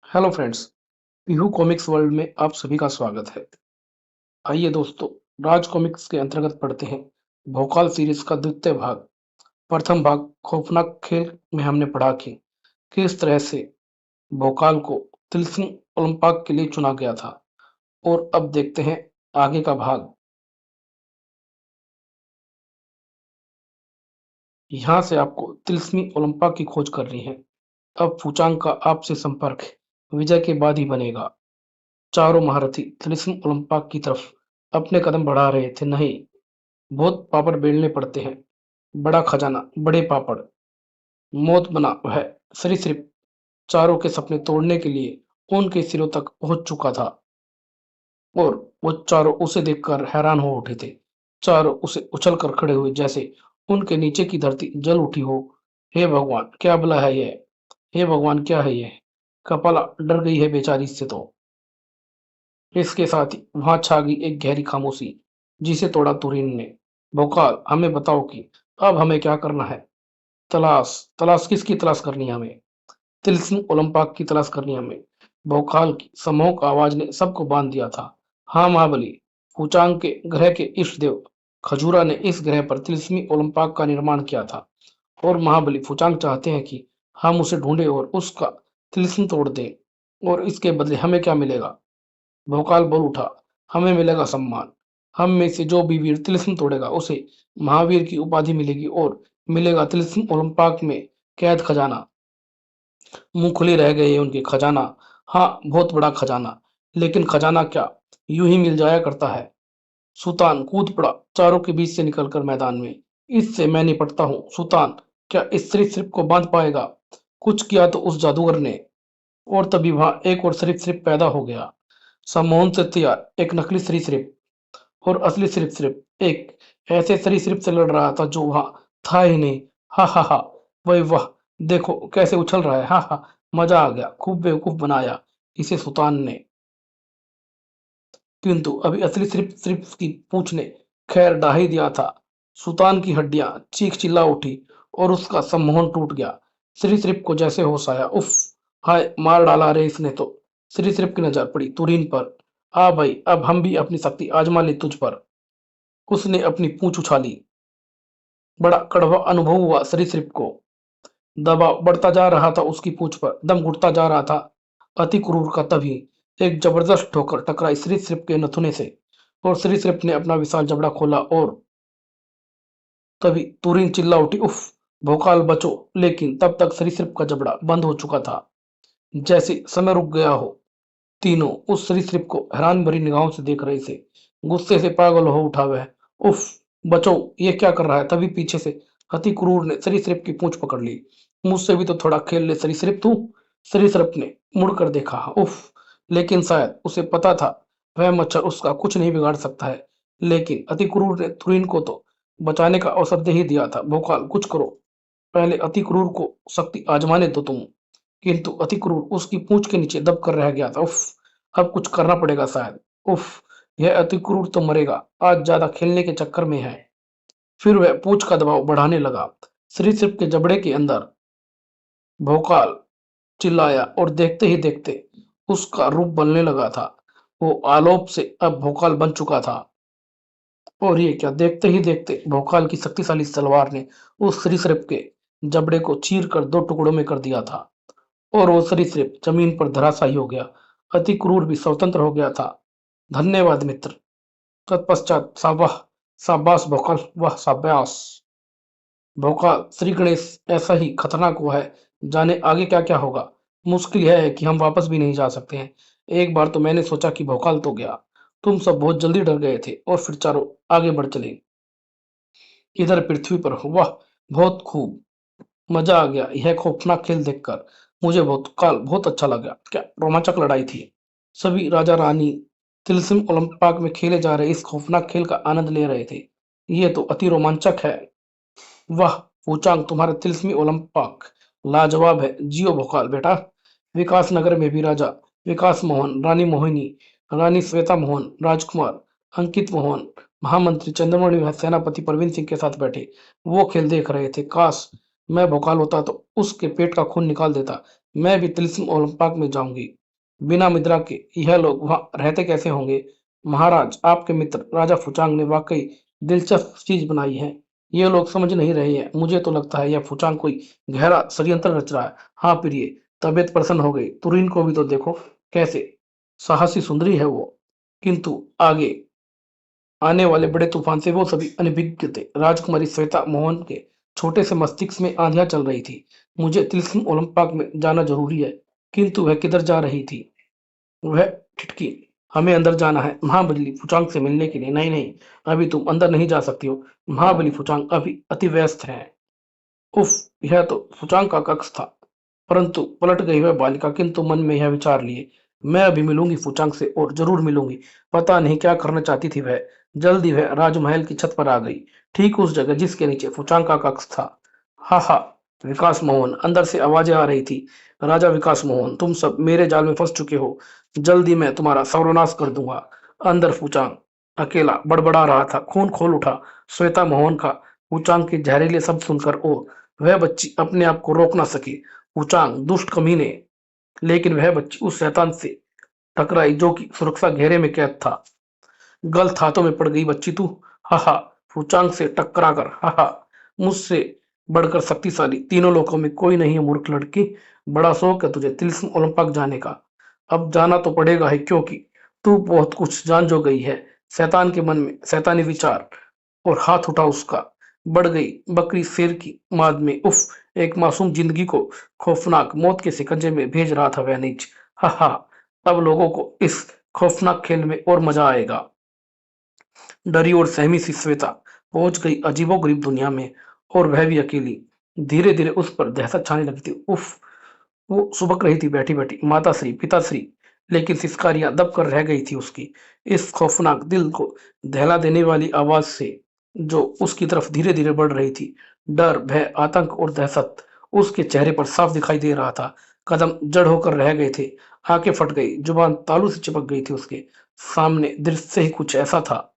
Hello friends, Pihu comics world में आप सभी का स्वागत है। आइए दोस्तों, राज कॉमिक्स के अंतर्गत पढ़ते हैं भोकाल सीरीज का द्वितीय भाग। प्रथम भाग खौफनाक खेल में हमने पढ़ा कि किस तरह से भोकाल को तिलस्म ओलंपिक के लिए चुना गया था। और अब देखते हैं आगे का भाग। यहाँ से आपको तिलस्मी ओलंपिक की खोज करनी है। अब फूचांग का आपसे संपर्क विजय के बाद ही बनेगा। चारों महारथी तिलस्म ओलंपिक की तरफ अपने कदम बढ़ा रहे थे। नहीं, बहुत पापड़ बेलने पड़ते हैं। बड़ा खजाना, बड़े पापड़। मौत बना वह सरीसृप चारों के सपने तोड़ने के लिए उनके सिरों तक पहुंच चुका था। और वो चारों उसे देखकर हैरान हो उठे थे। चारों उसे उछल कर खड़े हुए, जैसे उनके नीचे की धरती जल उठी हो। हे भगवान, क्या बला है यह! हे भगवान, क्या है यह! कपाला डर गई है बेचारी से तो। इसके साथ ही वहां छा गई एक गहरी खामोशी, जिसे तोड़ा तुरीन ने। भोकाल, हमें बताओ कि अब हमें क्या करना है। तलाश। तलाश किसकी तलाश करनी है हमें? तिलस्म ओलंपिक की तलाश करनी है हमें। भोकाल की सम्मोहक आवाज ने सबको बांध दिया था। हाँ महाबली, फूचांग के ग्रह के इष्ट देव खजूरा ने इस ग्रह पर तिलस्मी ओलंपिक का निर्माण किया था। और महाबली फूचांग चाहते हैं कि हम उसे ढूंढें और उसका तिलिस्म तोड़ दें। और इसके बदले हमें क्या मिलेगा? भोकाल बोल उठा। हमें मिलेगा सम्मान। हम में से जो भी वीर तिलिस्म तोड़ेगा उसे महावीर की उपाधि मिलेगी और मिलेगा तिलिस्म ओलंपिक में कैद खजाना। मुंह खुले रह गए उनके। खजाना? हाँ, बहुत बड़ा खजाना। लेकिन खजाना क्या यूं ही मिल जाया करता है? सुल्तान कूद पड़ा चारों के बीच से निकलकर मैदान में। इससे मैं निपटता हूँ। सुल्तान क्या इस सरीसृप को बांध पाएगा? कुछ किया तो उस जादूगर ने। और तभी वहां एक और सरीसृप पैदा हो गया। सम्मोहन से तैयार एक नकली सरीसृप और असली सरीसृप एक ऐसे सरीसृप से लड़ रहा था जो वहां था ही नहीं। हा हा हा! वही वाह! देखो कैसे उछल रहा है। हा हा! मजा आ गया। खूब बेवकूफ बनाया इसे सुल्तान ने। किंतु अभी असली सिर्फ की पूंछ ने खैर ढा ही दिया था। सुल्तान की हड्डियां चीख चिल्ला उठी और उसका सम्मोहन टूट गया। सिर्फ को जैसे होश आया। उफ! हाय, मार डाला रे इसने तो। सिर्फ की नजर पड़ी तुरीन पर। आ भाई, अब हम भी अपनी शक्ति आजमा ले तुझ पर। उसने अपनी पूंछ उछाली। बड़ा कड़वा अनुभव हुआ सरीसृप को। दबाव बढ़ता जा रहा था उसकी पूंछ पर। दम घुटता जा रहा था अति क्रूर का। तभी एक जबरदस्त ठोकर टकराई सरीसृप के नथुने से और सरीसृप ने अपना विशाल जबड़ा खोला। और तभी तुरीन चिल्ला उठी, उफ! भोकाल बचो! लेकिन तब तक सरीसृप का जबड़ा बंद हो चुका था, जैसे समय रुक गया हो। तीनों उस सरीसृप को हैरान भरी निगाहों से देख रहे थे। गुस्से से पागल हो उठा वह। उफ! बचो! ये क्या कर रहा है? तभी पीछे से अति क्रूर ने सरीसृप की पूंछ पकड़ ली। मुझसे भी तो थोड़ा खेल ले सरीसृप तू। सरीसृप ने मुड़कर देखा। उफ! लेकिन शायद उसे पता था वह मच्छर उसका कुछ नहीं बिगाड़ सकता है। लेकिन अति क्रूर ने तुरीन को तो बचाने का अवसर दे ही दिया था। भोकाल, कुछ करो। पहले अति क्रूर को शक्ति आजमाने दो तुम। किंतु अति क्रूर उसकी पूंछ के नीचे दब कर रह गया था। उफ! अब कुछ करना पड़ेगा शायद। उफ! यह अति क्रूर तो मरेगा, आज ज्यादा खेलने के चक्कर में है। फिर वह पूंछ का दबाव बढ़ाने लगा। सरीसृप के जबड़े के अंदर। भोकाल चिल्लाया और देखते ही देखते उसका रूप बनने लगा था। वो आलोप से अब भोकाल बन चुका था। और ये क्या, देखते ही देखते भोकाल की शक्तिशाली तलवार ने उस सरीसृप के जबड़े को चीर कर दो टुकड़ों में कर दिया था। और वो सरीसृप जमीन पर धराशायी हो गया। अति क्रूर भी स्वतंत्र हो गया था। धन्यवाद मित्र। तत्पश्चात साबाह! शाबाश भोकाल, वाह शाबाश! भोकाल, श्री गणेश ऐसा ही खतरनाक हुआ है, जाने आगे क्या क्या होगा। मुश्किल यह है कि हम वापस भी नहीं जा सकते हैं। एक बार तो मैंने सोचा कि भोकाल तो गया। तुम सब बहुत जल्दी डर गए थे और फिर चारों आगे बढ़ चले इधर पृथ्वी पर। वाह! बहुत खूब। मजा आ गया यह खौफनाक खेल देखकर। मुझे बहुत अच्छा लगा। क्या रोमांचक लड़ाई थी! सभी राजा रानी तिलस्म ओलंपिक में खेले जा रहे इस खौफनाक खेल का आनंद ले रहे थे। ये तो अति रोमांचक है। वाह पूचांग, तुम्हारा तिलस्मी ओलंपिक लाजवाब है। जियो भोकाल बेटा। विकास नगर में भी राजा विकास मोहन, रानी मोहिनी, रानी श्वेता मोहन, राजकुमार अंकित मोहन, महामंत्री चंद्रमणि व सेनापति प्रवीण सिंह के साथ बैठे वो खेल देख रहे थे। काश मैं भोकाल होता तो उसके पेट का खून निकाल देता। मैं भी तिलिस्म ओलंपाक में जाऊंगी। बिना मुद्रा के यह लोग वहां रहते कैसे होंगे? महाराज, आपके मित्र राजा फुचांग ने वाकई दिलचस्प चीज बनाई है। ये लोग समझ नहीं रहे हैं। मुझे तो लगता है यह फुचांग कोई गहरा षड्यंत्र रच रहा है। हाँ प्रिय, तबीयत प्रसन्न हो गई। तुरीन को भी तो देखो, कैसे साहसी सुंदरी है वो। किंतु आगे आने वाले बड़े तूफान से वो सभी अनभिज्ञ थे। राजकुमारी श्वेता मोहन के छोटे से मस्तिष्क में आंधियां चल रही थी। मुझे तिलिस्म ओलंपाक में जाना जरूरी है। किंतु वह किधर जा रही थी? वह ठिठकी, हमें अंदर जाना है महाबली फुचांग से मिलने के लिए। नहीं नहीं, अभी तुम अंदर नहीं जा सकती हो। महाबली फुचांग अभी अति व्यस्त है। उफ, यह तो फुचांग का कक्ष था। परंतु पलट गई वह बालिका, किंतु मन में यह विचार लिए, मैं अभी मिलूंगी फुचांग से, और जरूर मिलूंगी। पता नहीं क्या करना चाहती थी वह। जल्दी वह राजमहल की छत पर आ गई, ठीक उस जगह जिसके नीचे फुचांग का कक्ष था। हा हा, विकास मोहन, अंदर से आवाजें आ रही थी। राजा विकास मोहन, तुम सब मेरे जाल में फंस चुके हो। जल्दी मैं तुम्हारा सर्वनाश कर दूंगा। अंदर फुचांग अकेला बड़बड़ा रहा था। खून खोल उठा श्वेता मोहन का फुचांग के जहरीले शब्द सुनकर, और वह बच्ची अपने आप को रोक ना सकी। फुचांग दुष्ट कमीने, लेकिन वह बच्ची उस शैतान से टकराई जो कि सुरक्षा घेरे में कैद था। गलत हाथों में पड़ गई बच्ची तू। हाहा, फुचांग से टकरा कर, हाहा, मुझसे बढ़कर शक्तिशाली तीनों लोकों में कोई नहीं है मूर्ख लड़की। बड़ा शौक है तुझे तिलिस्म ओलंपिक जाने का। अब जाना तो पड़ेगा ही, क्योंकि तू बहुत कुछ जान जो गई है। शैतान के मन में शैतानी विचार, और हाथ उठा उसका। बढ़ गई बकरी शेर की माद में। उफ, एक मासूम जिंदगी को खौफनाक मौत के शिकंजे में भेज रहा था वह नीच। हा हा, अब लोगों को इस खौफनाक खेल में और मजा आएगा। डरी और सहमी सी श्वेता पहुंच गई अजीबोगरीब दुनिया में, और वह भी अकेली। धीरे धीरे उस पर दहशत छाने लगी थी। उफ, वो सुबक रही थी बैठी बैठी, माताश्री पिताश्री, लेकिन सिसकारियां दब कर रह गई थी उसकी। इस खौफनाक दिल को दहला देने वाली आवाज से जो उसकी तरफ धीरे धीरे बढ़ रही थी। डर, भय, आतंक और दहशत उसके चेहरे पर साफ दिखाई दे रहा था। कदम जड़ होकर रह गए थे, आंखें फट गई, जुबान तालू से चिपक गई थी उसके सामने। दृश्य ही कुछ ऐसा था,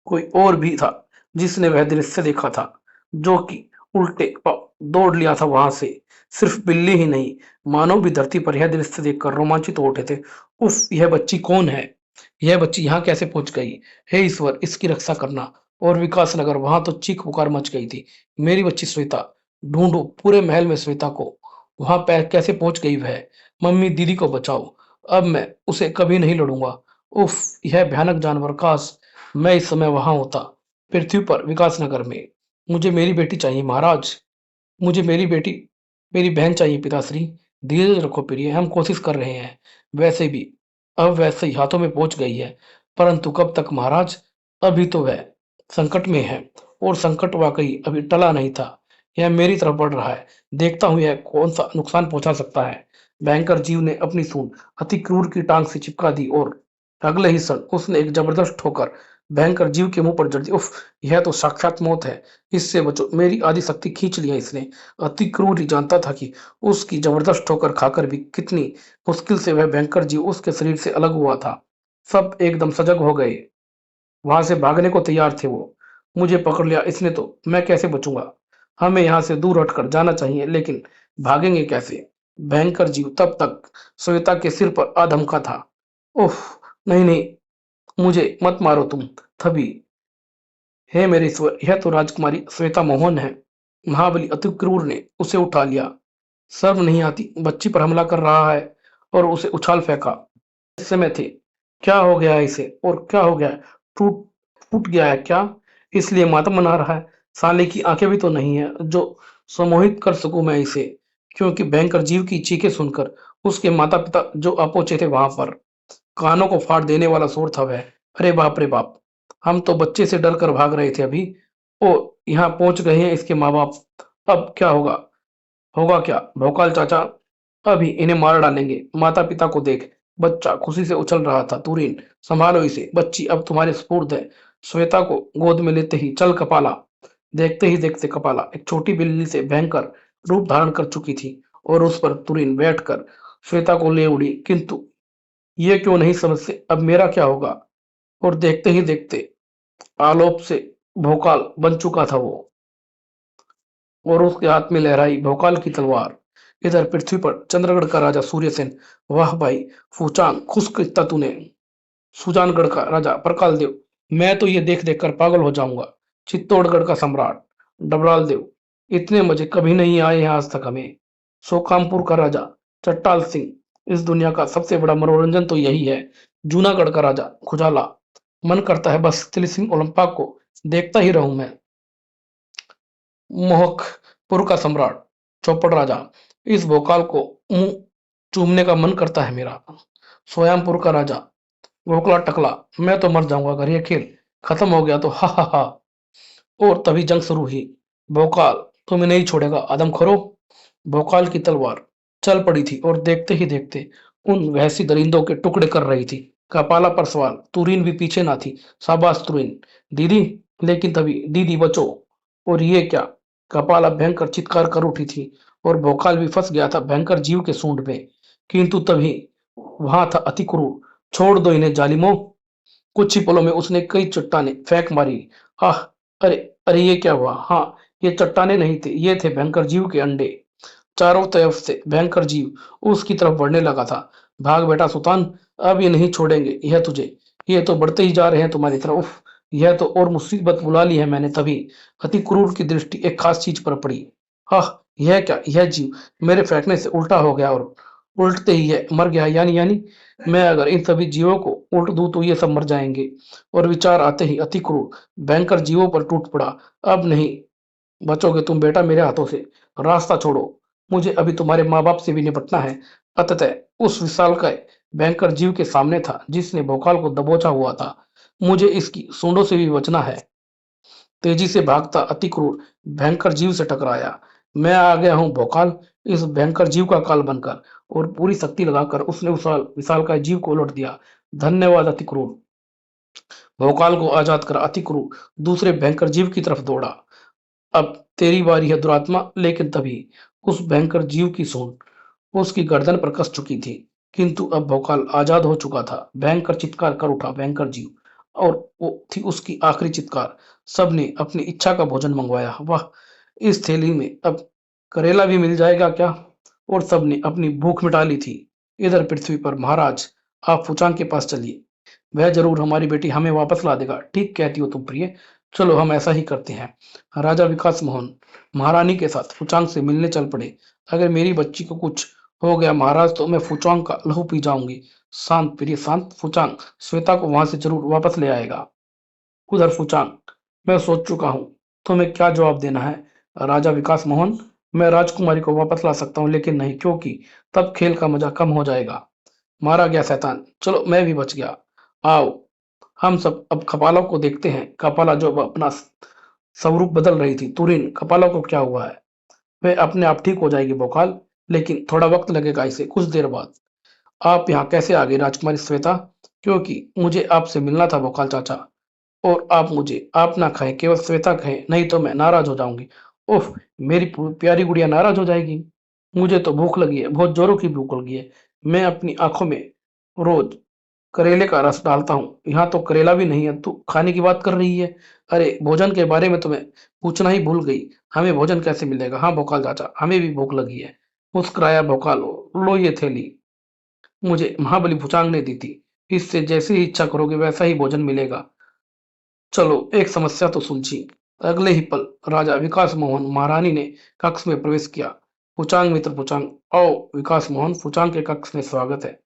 कोई और भी था जिसने वह दृश्य देखा था, जो कि उल्टे दौड़ लिया था वहां से। सिर्फ बिल्ली ही नहीं, मानव भी धरती पर यह दृश्य देखकर रोमांचित हो उठे थे। उफ, यह बच्ची कौन है? यह बच्ची यहाँ कैसे पहुंच गई? हे ईश्वर, इसकी रक्षा करना। और विकास नगर, वहां तो चीख पुकार मच गई थी। मेरी बच्ची श्वेता, ढूंढो पूरे महल में श्वेता को। वहां पैर कैसे पहुंच गई वह? मम्मी, दीदी को बचाओ। अब मैं उसे कभी नहीं लड़ूंगा। उफ, यह भयानक जानवर, काश मैं इस समय वहां होता, पृथ्वी पर, विकास नगर में। मुझे मेरी बेटी चाहिए महाराज। मुझे मेरी बेटी, मेरी बहन चाहिए पिताश्री। धीरज रखो प्रिय, हम कोशिश कर रहे हैं। वैसे भी अब वैसे ही हाथों में पहुंच गई है, परंतु कब तक महाराज? अभी तो वह संकट में है, और संकट वाकई अभी टला नहीं था। यह मेरी तरफ बढ़ रहा है। देखता हूं यह कौन सा नुकसान पहुंचा सकता है। भयंकर जीव ने अपनी सूंड अति क्रूर की टांग से चिपका दी, और अगले ही क्षण उसने एक जबरदस्त ठोकर भयंकर जीव के मुंह पर जड़ दी। उफ, यह तो साक्षात मौत है। इससे बचो, मेरी आधी शक्ति खींच लिया इसने। अति क्रूर ही जानता था कि उसकी जबरदस्त ठोकर खाकर भी कितनी मुश्किल से वह भयंकर जीव उसके शरीर से अलग हुआ था। सब एकदम सजग हो गए, वहां से भागने को तैयार थे वो। मुझे पकड़ लिया इसने तो, मैं कैसे बचूंगा? हमें यहाँ से दूर हटकर जाना चाहिए, लेकिन भागेंगे कैसे? भयंकर जीव तब तक श्वेता के सिर पर आधमका था। ओह, नहीं नहीं, मुझे मत मारो तुम। तभी, हे मेरे ईश्वर, यह तो राजकुमारी श्वेता मोहन है। महाबली अति क्रूर ने उसे उठा लिया। शर्म नहीं आती, बच्ची पर हमला कर रहा है, और उसे उछाल फेंका। इस समय थे, क्या हो गया है इसे? और क्या हो गया है? टूट फूट गया है क्या? इसलिए मातम मना रहा है। साले की आंखें भी तो नहीं है जो सम्मोहित कर सकूं मैं इसे। क्योंकि भयंकर जीव की चीखें सुनकर उसके माता पिता जो अपहुंचे थे वहां पर, कानों को फाड़ देने वाला शोर था वह। अरे बाप रे बाप, हम तो बच्चे से डर कर भाग रहे थे अभी। ओ, यहाँ पहुंच गए हैं इसके माँ बाप। अब क्या होगा? होगा क्या भोकाल चाचा? अभी इन्हें मार डालेंगे। माता पिता को देख, बच्चा खुशी से उछल रहा था। तुरीन, संभालो इसे, बच्ची अब तुम्हारे सुपुर्द है। श्वेता को गोद में लेते ही, चल कपाला। देखते ही देखते कपाला एक छोटी बिल्ली से भयंकर रूप धारण कर चुकी थी, और उस पर तुरीन बैठकर श्वेता को ले उड़ी। किंतु ये क्यों नहीं समझते अब मेरा क्या होगा? और देखते ही देखते आलोप से भोकाल बन चुका था वो। और उसके हाथ में लहराई भोकाल की तलवार। इधर पृथ्वी पर चंद्रगढ़ का राजा सूर्यसेन, वाह भाई फूचांग, खुश कितना तूने। सुजानगढ़ का राजा प्रकाल देव, मैं तो ये देख देख कर पागल हो जाऊंगा। चित्तौड़गढ़ का सम्राट डबराल देव, इतने मजे कभी नहीं आए हैं आज तक हमें। सोकामपुर का राजा चट्टाल सिंह, इस दुनिया का सबसे बड़ा मनोरंजन तो यही है। जूनागढ़ का राजा खुजाला, मन करता है बस तिलिस्म ओलंपा को देखता ही रहूं मैं। मोहकपुर का सम्राट चौपड़ राजा, इस भोकाल को मुंह चूमने का मन करता है मेरा। सोयामपुर का राजा गोखला टकला, मैं तो मर जाऊंगा अगर ये खेल खत्म हो गया तो, हा हा हा। और तभी जंग शुरू हुई। भोकाल, तुम्हें नहीं छोड़ेगा आदमखोरो। भोकाल की तलवार चल पड़ी थी और देखते ही देखते उन वहसी दरिंदों के टुकड़े कर रही थी। कपाला पर सवार तुरीन भी पीछे ना थी। शाबाश तुरीन दीदी। लेकिन तभी दीदी बचो। और ये क्या, कपाला भयंकर चित्कार कर उठी थी और भोकाल भी फंस गया था भयंकर जीव के सूंड में। किंतु तभी वहां था अति क्रूर, छोड़ दो इन्हें जालिमों। कुछ ही पलों में उसने कई चट्टाने फेंक मारी। आह, अरे अरे ये क्या हुआ। हाँ, ये चट्टाने नहीं थे, ये थे भयंकर जीव के अंडे। चारों तरफ से भयंकर जीव उसकी तरफ बढ़ने लगा था। भाग बेटा सुल्तान, अब ये नहीं छोड़ेंगे यह तुझे। ये तो बढ़ते ही जा रहे हैं तुम्हारी तरफ। उफ, यह तो और मुसीबत बुला ली है मैंने। तभी अति क्रूर की दृष्टि एक खास चीज पर पड़ी। हाँ, यह क्या, यह जीव मेरे फेंकने से उल्टा हो गया और उल्टते ही है मर गया। यानी मैं अगर इन सभी जीवों को उल्ट दूं तो ये सब मर जाएंगे। और विचार आते ही अति क्रूर भयंकर जीवों पर टूट पड़ा। अब नहीं बचोगे तुम बेटा मेरे हाथों से। रास्ता छोड़ो, मुझे अभी तुम्हारे माँ बाप से भी निपटना है। अतः उस विशालकाय भयंकर जीव के सामने था जिसने भोकाल को दबोचा हुआ था। मुझे इसकी सूंडों से भी बचना है। तेजी से भागता अति क्रूर भयंकर जीव से टकराया। मैं आ गया हूं भोकाल, इस भयंकर जीव का काल बनकर। और पूरी शक्ति लगाकर उसने उस विशालकाय जीव को उलट दिया। धन्यवाद अति क्रूर। भोकाल को आजाद कर अति क्रूर दूसरे भयंकर जीव की तरफ दौड़ा। अब तेरी बारी है दुरात्मा। लेकिन तभी उस भयंकर जीव की सूंड उसकी गर्दन पर कस चुकी थी। किंतु अब भोकाल आजाद हो चुका था। भयंकर चित्कार कर उठा भयंकर जीव, और वो थी उसकी आखिरी चित्कार। सबने अपनी इच्छा का भोजन मंगवाया। वाह, इस थैली में अब करेला भी मिल जाएगा क्या। और सबने अपनी भूख मिटा ली थी। इधर पृथ्वी पर महाराज, आप फुचांग के पास चलिए, वह जरूर हमारी बेटी हमें वापस ला देगा। ठीक कहती हो तुम प्रिय, चलो हम ऐसा ही करते हैं। राजा विकास मोहन महारानी के साथ फुचांग से मिलने चल पड़े। अगर मेरी बच्ची को कुछ हो गया महाराज तो मैं फुचांग का लहू पी जाऊंगी। शांत प्रिय शांत। फुचांग श्वेता को वहां से जरूर वापस ले आएगा। उधर फुचांग, मैं सोच चुका हूँ तुम्हें क्या जवाब देना है। राजा विकास मोहन, मैं राजकुमारी को वापस ला सकता हूँ लेकिन नहीं, क्योंकि तब खेल का मजा कम हो जाएगा। मारा गया शैतान, चलो मैं भी बच गया। आओ हम सब अब कपाला को देखते हैं। कपाला जो अब अपना स्वरूप बदल रही थी। तुरीन, कपाला को क्या हुआ है। वह अपने आप ठीक हो जाएगी भोकाल, लेकिन थोड़ा वक्त लगेगा इसे। कुछ देर बाद आप यहाँ कैसे आ गई राजकुमारी श्वेता। क्योंकि मुझे आपसे मिलना था भोकाल चाचा। और आप मुझे आप ना कहें, केवल श्वेता कहें, नहीं तो मैं नाराज हो जाऊंगी। ओह, मेरी प्यारी गुड़िया नाराज हो जाएगी। मुझे तो भूख लगी है, बहुत जोरों की भूख लगी है। मैं अपनी आंखों में रोज करेले का रस डालता हूँ, यहाँ तो करेला भी नहीं है। तू खाने की बात कर रही है। अरे भोजन के बारे में तुम्हें पूछना ही भूल गई। हमें भोजन कैसे मिलेगा। हाँ भोकाल चाचा, हमें भी भूख लगी है। मुस्कुराया भोकाल, लो ये थैली मुझे महाबली भुचांग ने दी थी। इससे जैसी ही इच्छा करोगे वैसा ही भोजन मिलेगा। चलो एक समस्या तो सुलझी। अगले ही पल राजा विकास मोहन महारानी ने कक्ष में प्रवेश किया। फुचांग मित्र फुचांग, आओ विकास मोहन, फुचांग के कक्ष में स्वागत है।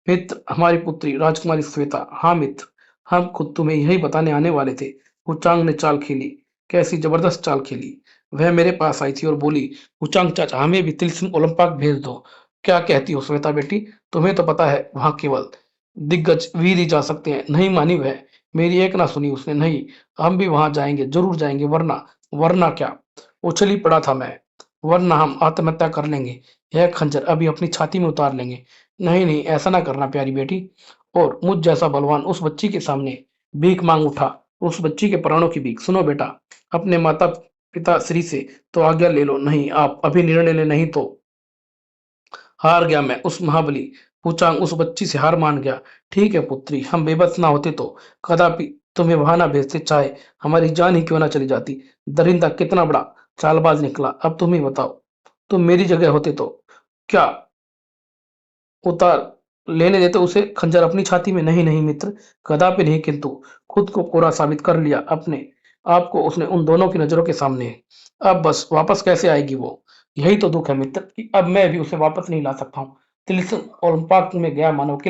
मित्र, हमारी पुत्री राजकुमारी श्वेता। हाँ मित्र, हम खुद तुम्हें यही बताने आने वाले थे। फुचांग ने चाल खेली, कैसी जबरदस्त चाल खेली। वह मेरे पास आई थी और बोली, फुचांग चाचा हमें भी तिलस्म ओलंपाक भेज दो। क्या कहती हो श्वेता बेटी, तुम्हें तो पता है वहां केवल दिग्गज वीर ही जा सकते हैं। नहीं मानी वह, मेरी एक ना सुनी उसने। नहीं, हम भी वहां जाएंगे, जरूर जाएंगे। वरना वरना क्या, उछली पड़ा था मैं। वरना हम आत्महत्या कर लेंगे, यह खंजर अभी अपनी छाती में उतार लेंगे। नहीं नहीं, ऐसा ना करना प्यारी बेटी। और मुझ जैसा बलवान उस बच्ची के सामने भीख मांग उठा, उस बच्ची के प्राणों की भीख। सुनो बेटा, अपने माता पिता श्री से तो आज्ञा ले लो। नहीं, आप अभी निर्णय ले, नहीं तो हार गया मैं। उस महाबली पूचांग उस बच्ची से हार मान गया। ठीक है पुत्री, हम बेबस ना होते तो कदापि तुम्हें वहां ना भेजते, चाहे हमारी जान ही क्यों ना चली जाती। दरिंदा कितना बड़ा चालबाज निकला। अब तुम ही बताओ, तुम मेरी जगह होते तो क्या उतार लेने देते उसे खंजर अपनी छाती में? नहीं नहीं मित्र, कदापि नहीं। किंतु खुद को कोरा साबित कर लिया अपने आप को उसने उन दोनों की नजरों के सामने। अब बस वापस कैसे आएगी वो? यही तो दुख है मित्र कि अब मैं भी उसे वापस नहीं ला सकता हूँ। तिलिस्म ओलंपाक में गया मानव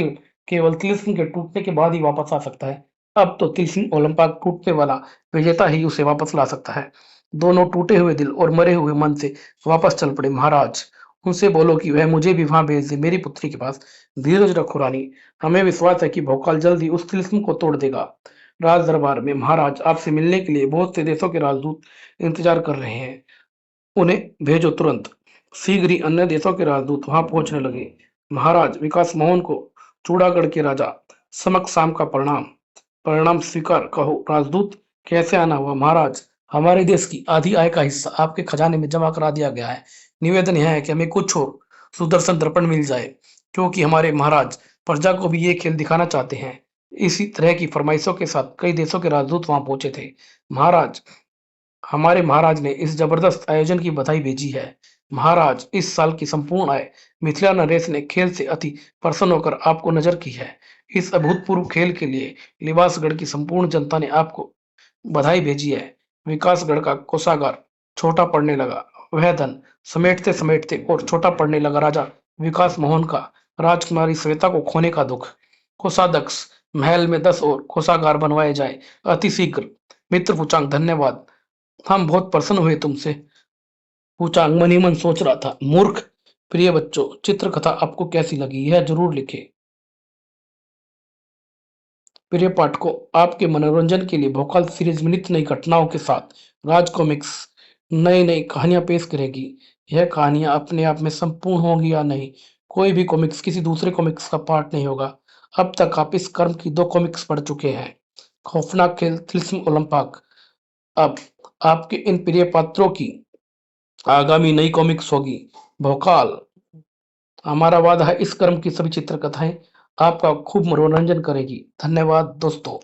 केवल तिलिस्म के टूटने के बाद ही वापस आ सकता है। अब तो तिलिस्म ओलंपाक टूटने वाला विजेता ही उसे वापस ला सकता है। दोनों टूटे हुए दिल और मरे हुए मन से वापस चल पड़े। महाराज, उनसे बोलो कि वह मुझे भी वहां भेज दे, मेरी पुत्री के पास। धीरज रखो रानी, हमें विश्वास है कि भोकाल जल्द ही उस तिलिस्म को तोड़ देगा। राज दरबार में महाराज आपसे मिलने के लिए बहुत से देशों के राजदूत इंतजार कर रहे हैं, उन्हें भेजो तुरंत। शीघ्र ही अन्य देशों के राजदूत वहां पहुंचने लगे। महाराज विकास मोहन को चूड़ागढ़ के राजा समक शाम का प्रणाम। परिणाम स्वीकार कहो। राजदूत, कैसे आना हुआ? महाराज, हमारे देश की आधी आय का हिस्सा आपके खजाने में जमा करा दिया गया है। निवेदन यह है कि हमें कुछ और सुदर्शन दर्पण मिल जाए, क्योंकि हमारे महाराज प्रजा को भी ये खेल दिखाना चाहते हैं। इसी तरह की फरमाइशों के साथ कई देशों के राजदूत वहां पहुंचे थे। महाराज, हमारे महाराज ने इस जबरदस्त आयोजन की बधाई भेजी है। महाराज, इस साल की संपूर्ण आय मिथिला नरेश ने खेल से अति प्रसन्न होकर आपको नजर की है। इस अभूतपूर्व खेल के लिए लिबासगढ़ की संपूर्ण जनता ने आपको बधाई भेजी है। विकासगढ़ का कोषागार छोटा पड़ने लगा। वह धन समेटते समेटते और छोटा पड़ने लगा। राजा विकास मोहन का राजकुमारी श्वेता को खोने का दुख। कोषाध्यक्ष, महल में 10 और कोषागार बनवाए जाए अति शीघ्र। मित्र पुचांग, धन्यवाद। हम बहुत प्रसन्न हुए तुमसे। पुचांग मन ही मन सोच रहा था, मूर्ख। प्रिय बच्चों, चित्रकथा आपको कैसी लगी यह जरूर लिखें। प्रिय पाठकों, आपके मनोरंजन के लिए भोकाल सीरीज में नित्य नई घटनाओं के साथ राज कॉमिक्स नई नई कहानियां पेश करेगी। यह कहानियां अपने आप में संपूर्ण होंगी या नहीं, कोई भी कॉमिक्स किसी दूसरे कॉमिक्स का पार्ट नहीं होगा। अब तक आप इस क्रम की 2 कॉमिक्स पढ़ चुके हैं, खौफनाक खेल, तिलिस्म ओलंपाक। अब आपके इन प्रिय पात्रों की आगामी नई कॉमिक्स होगी भोकाल। हमारा वादा है इस क्रम की सभी चित्रकथाएं आपका खूब मनोरंजन करेगी। धन्यवाद दोस्तों।